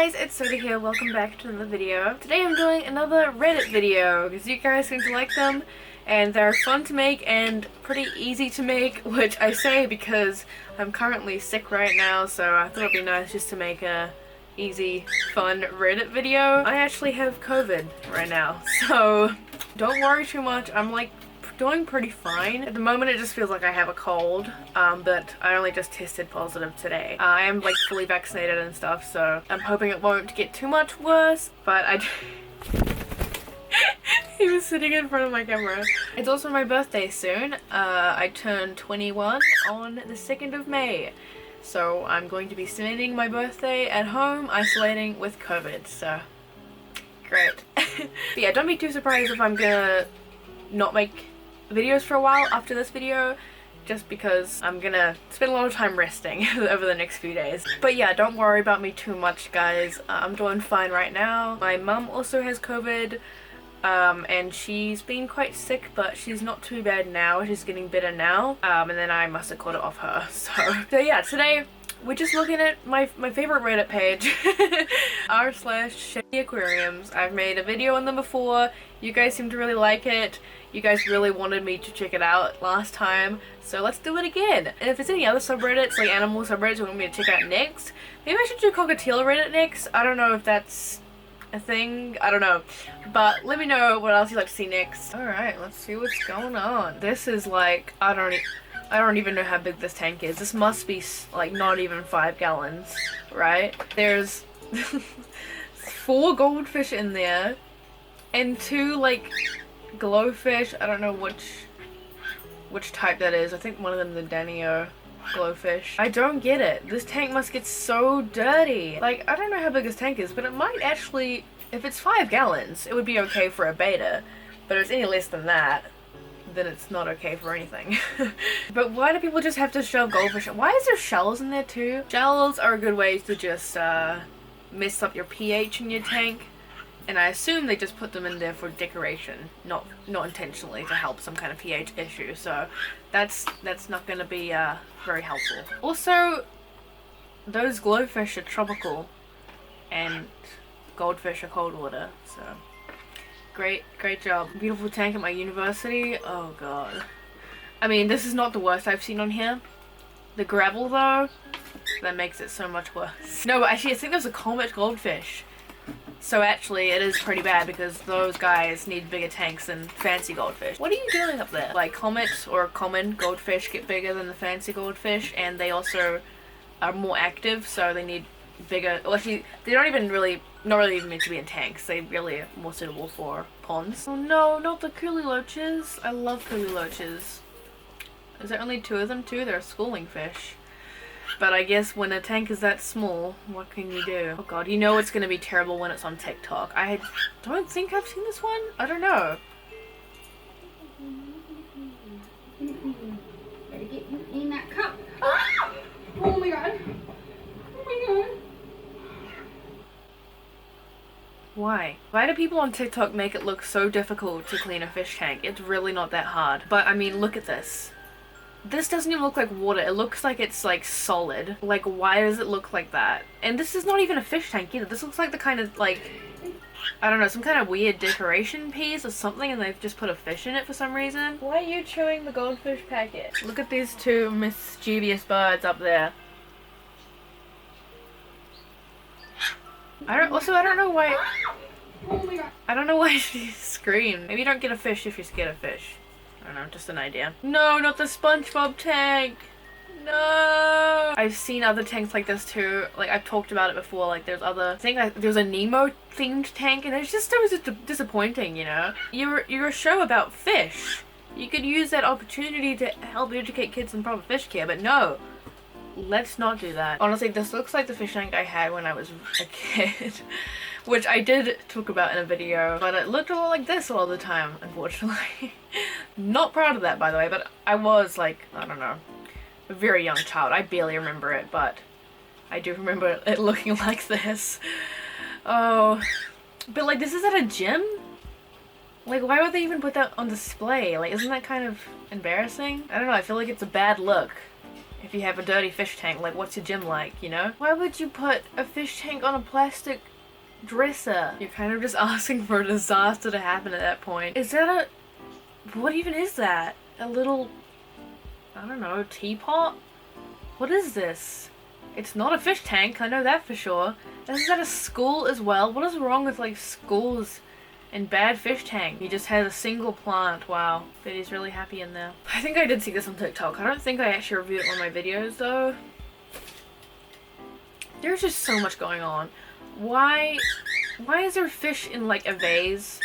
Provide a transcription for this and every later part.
guys, it's Soda here. Welcome back to another video. Today I'm doing another Reddit video because you guys seem to like them and they're fun to make and pretty easy to make, which I say because I'm currently sick right now, so I thought it'd be nice just to make a easy, fun Reddit video. I actually have COVID right now, so don't worry too much. I'm like doing pretty fine. At the moment it just feels like I have a cold, but I only just tested positive today. I am like fully vaccinated and stuff, so I'm hoping it won't get too much worse, but he was sitting in front of my camera. It's also my birthday soon. I turn 21 on the 2nd of May. So I'm going to be spending my birthday at home isolating with COVID, so great. But yeah, don't be too surprised if I'm gonna not make videos for a while after this video, just because I'm gonna spend a lot of time resting over the next few days. But yeah, don't worry about me too much, guys. I'm doing fine right now. My mum also has COVID, and she's been quite sick, but she's not too bad now. She's getting better now, and then I must have caught it off her. So yeah, today we're just looking at my favorite Reddit page, r/shadyaquariums. I've made a video on them before. You guys seem to really like it. You guys really wanted me to check it out last time, so let's do it again. And if there's any other subreddits, like animal subreddits you want me to check out next, maybe I should do Cockatiel Reddit next. I don't know if that's a thing, I don't know, but let me know what else you'd like to see next. Alright, let's see what's going on. This is like, I don't even know how big this tank is. This must be like not even 5 gallons, right? There's 4 goldfish in there and 2 like glowfish. I don't know which type that is. I think one of them the Danio glowfish. I don't get it. This tank must get so dirty. Like, I don't know how big this tank is, but it might actually, if it's 5 gallons, it would be okay for a beta. But if it's any less than that, then it's not okay for anything. But why do people just have to shove goldfish? Why is there shells in there too? Shells are a good way to just mess up your pH in your tank. And I assume they just put them in there for decoration, not intentionally to help some kind of pH issue. So that's not going to be very helpful. Also, those glowfish are tropical, and goldfish are cold water. So great job. Beautiful tank at my university. Oh god. I mean, this is not the worst I've seen on here. The gravel though, that makes it so much worse. No, but actually I think there's a comet goldfish. So actually it is pretty bad because those guys need bigger tanks than fancy goldfish. What are you doing up there? Like, comets or common goldfish get bigger than the fancy goldfish, and they also are more active, so they need bigger. Well, actually they're not really even meant to be in tanks. They really are more suitable for ponds. Oh no, not the Kuliloches. I love Kuliloches. Is there only 2 of them too? They're schooling fish. But I guess when a tank is that small, what can you do? Oh god, you know it's gonna be terrible when it's on TikTok. I don't think I've seen this one. I don't know. Better get you in that cup. Ah! Oh my god. Oh my god. Why? Why do people on TikTok make it look so difficult to clean a fish tank? It's really not that hard. But I mean, look at this. This doesn't even look like water. It looks like it's like solid. Like, why does it look like that? And this is not even a fish tank either. This looks like the kind of like, I don't know, some kind of weird decoration piece or something, and they've just put a fish in it for some reason. Why are you chewing the goldfish packet? Look at these 2 mischievous birds up there. I don't know why. Oh my god. I don't know why she screamed. Maybe you don't get a fish if you're scared of fish. I don't know, just an idea. No, not the SpongeBob tank! No! I've seen other tanks like this too. Like, I've talked about it before. Like, there's other... I think like, there's a Nemo themed tank, and it's just so disappointing, you know? You're a show about fish. You could use that opportunity to help educate kids on proper fish care, but no. Let's not do that. Honestly, this looks like the fish tank I had when I was a kid. Which I did talk about in a video, but it looked a lot like this all the time, unfortunately. Not proud of that, by the way, but I was like, I don't know, a very young child. I barely remember it, but I do remember it looking like this. Oh, but like, this is at a gym? Like, why would they even put that on display? Like, isn't that kind of embarrassing? I don't know, I feel like it's a bad look if you have a dirty fish tank, like what's your gym like, you know? Why would you put a fish tank on a plastic dresser? You're kind of just asking for a disaster to happen at that point. Is that a... what even is that? A little... I don't know, teapot? What is this? It's not a fish tank, I know that for sure. Is that a school as well? What is wrong with like schools and bad fish tank? He just has a single plant, wow. But he's really happy in there. I think I did see this on TikTok. I don't think I actually reviewed it on my videos though. There's just so much going on. Why is there fish in like a vase?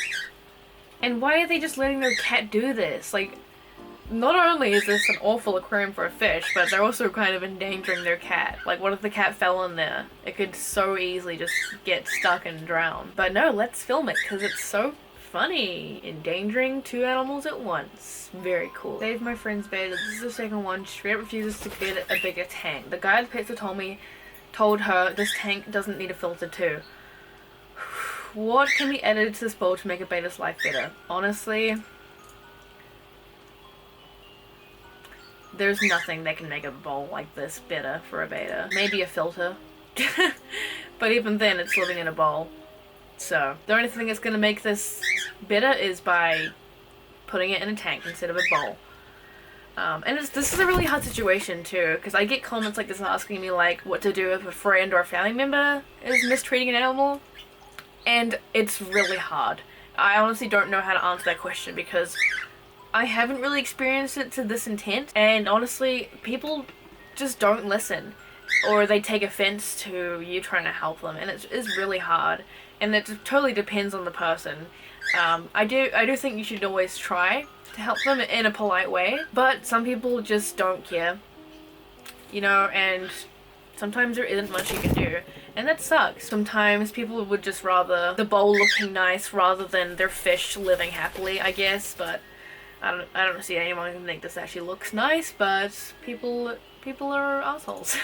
And why are they just letting their cat do this? Like, not only is this an awful aquarium for a fish, but they're also kind of endangering their cat. Like, what if the cat fell in there? It could so easily just get stuck and drown. But no, let's film it because it's so funny. Endangering 2 animals at once. Very cool. Save my friend's beta. This is the second one. She straight refuses to get a bigger tank. The guy at the pizza told her this tank doesn't need a filter too. What can be added to this bowl to make a beta's life better? Honestly, there's nothing that can make a bowl like this better for a beta. Maybe a filter. But even then, it's living in a bowl. So, the only thing that's going to make this better is by putting it in a tank instead of a bowl. And this is a really hard situation too, because I get comments like this asking me like what to do if a friend or a family member is mistreating an animal. And it's really hard. I honestly don't know how to answer that question because I haven't really experienced it to this intent, and honestly, people just don't listen, or they take offense to you trying to help them, and it's really hard, and it totally depends on the person. I do think you should always try to help them in a polite way, but some people just don't care, you know, and sometimes there isn't much you can do, and that sucks. Sometimes people would just rather the bowl looking nice rather than their fish living happily, I guess, but I don't see anyone who think this actually looks nice, but people are assholes.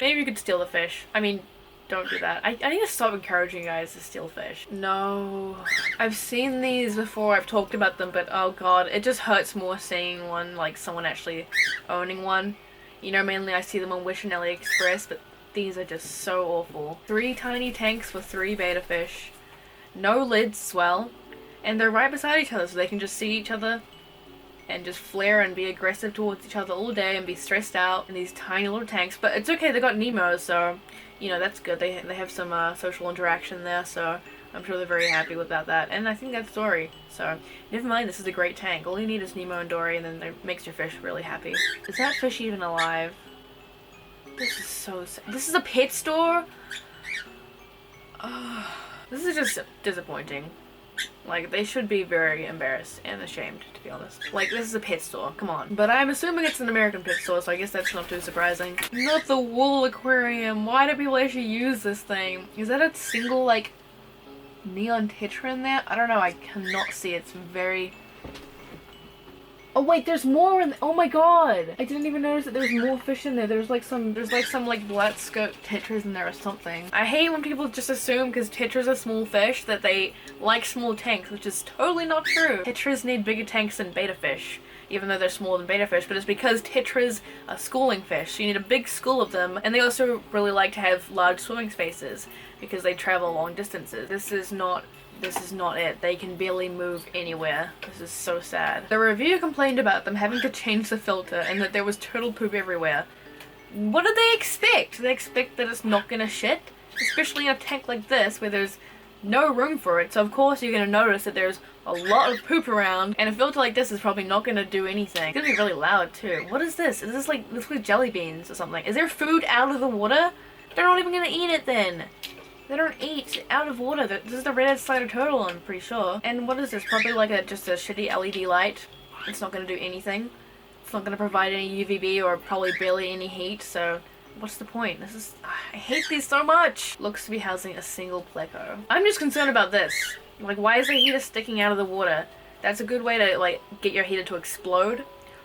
Maybe you could steal the fish. I mean, don't do that. I need to stop encouraging you guys to steal fish. No. I've seen these before, I've talked about them, but oh god, it just hurts more seeing one, like someone actually owning one. You know, mainly I see them on Wish and AliExpress, but these are just so awful. 3 tiny tanks with 3 beta fish. No lids as well. And they're right beside each other, so they can just see each other and just flare and be aggressive towards each other all day and be stressed out in these tiny little tanks. But it's okay, they got Nemo, so, you know, that's good. They have some social interaction there, so I'm sure they're very happy about that. And I think that's Dory, so never mind, this is a great tank. All you need is Nemo and Dory, and then it makes your fish really happy. Is that fish even alive? This is so sad. This is a pet store? Oh, this is just disappointing. Like, they should be very embarrassed and ashamed, to be honest. Like, this is a pet store, come on. But I'm assuming it's an American pet store, so I guess that's not too surprising. Not the wool aquarium. Why do people actually use this thing? Is that a single, like, neon tetra in there? I don't know, I cannot see. It's very... Oh wait, there's more in oh my god! I didn't even notice that there was more fish in there. There's like some like black skirt tetras in there or something. I hate when people just assume because tetras are small fish that they like small tanks, which is totally not true. Tetras need bigger tanks than beta fish, even though they're smaller than beta fish, but it's because tetras are schooling fish, so you need a big school of them, and they also really like to have large swimming spaces because they travel long distances. This is not it. They can barely move anywhere. This is so sad. The reviewer complained about them having to change the filter and that there was turtle poop everywhere. What do they expect? Do they expect that it's not gonna shit? Especially in a tank like this where there's no room for it, so of course you're gonna notice that there's a lot of poop around, and a filter like this is probably not gonna do anything. It's gonna be really loud too. What is this? Is this like jelly beans or something? Is there food out of the water? They're not even gonna eat it then. They don't eat out of water. This is the red-headed slider turtle, I'm pretty sure. And what is this? Probably like just a shitty LED light. It's not gonna do anything. It's not gonna provide any UVB or probably barely any heat, so what's the point? I hate these so much! Looks to be housing a single pleco. I'm just concerned about this. Like, why is the heater sticking out of the water? That's a good way to, like, get your heater to explode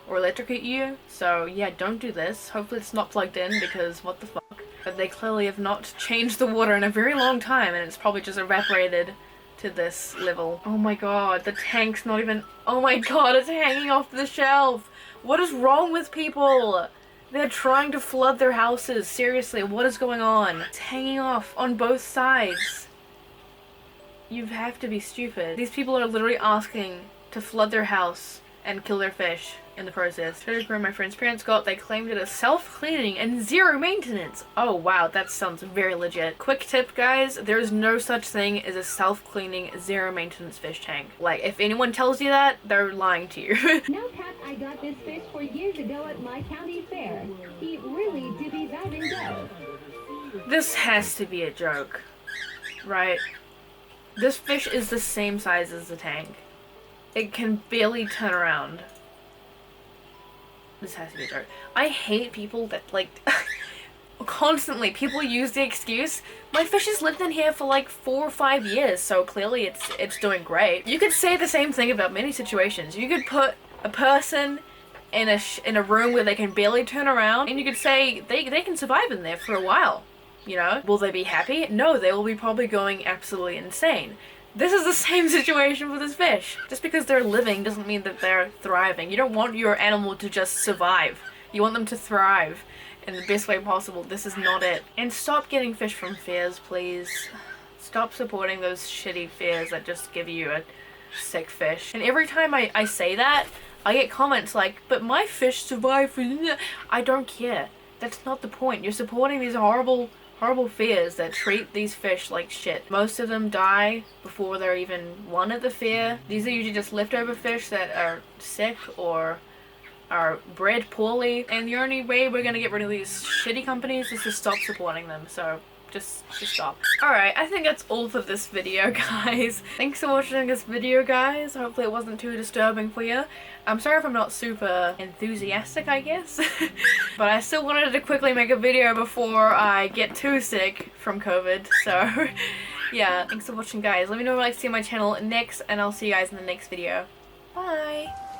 or electrocute you. So, yeah, don't do this. Hopefully it's not plugged in because what the fuck. But they clearly have not changed the water in a very long time, and it's probably just evaporated to this level. Oh my god, the tank's not even... Oh my god, it's hanging off the shelf! What is wrong with people? They're trying to flood their houses. Seriously, what is going on? It's hanging off on both sides. You have to be stupid. These people are literally asking to flood their house and kill their fish in the process. Trader Joe's my friend's parents got, they claimed it as self-cleaning and zero maintenance. Oh wow, that sounds very legit. Quick tip guys, there is no such thing as a self-cleaning, zero maintenance fish tank. Like, if anyone tells you that, they're lying to you. No cap, I got this fish 4 years ago at my county fair. He really divvies out in dough. This has to be a joke, right? This fish is the same size as the tank. It can barely turn around. This has to be a joke. I hate people that, like, constantly people use the excuse, my fish has lived in here for like 4 or 5 years, so clearly it's doing great. You could say the same thing about many situations. You could put a person in a room where they can barely turn around, and you could say they can survive in there for a while. You know, will they be happy? No, they will be probably going absolutely insane. This is the same situation for this fish. Just because they're living doesn't mean that they're thriving. You don't want your animal to just survive. You want them to thrive in the best way possible. This is not it. And stop getting fish from fairs, please. Stop supporting those shitty fairs that just give you a sick fish. And every time I say that, I get comments like, but my fish survived for... I don't care. That's not the point. You're supporting these horrible fairs that treat these fish like shit. Most of them die before they're even won at the fair. These are usually just leftover fish that are sick or are bred poorly. And the only way we're gonna get rid of these shitty companies is to stop supporting them. So just stop. Alright, I think that's all for this video, guys. Thanks for watching this video, guys. Hopefully it wasn't too disturbing for you. I'm sorry if I'm not super enthusiastic, I guess. But I still wanted to quickly make a video before I get too sick from COVID. So, yeah, thanks for watching, guys. Let me know if you'd like to see my channel next, and I'll see you guys in the next video. Bye!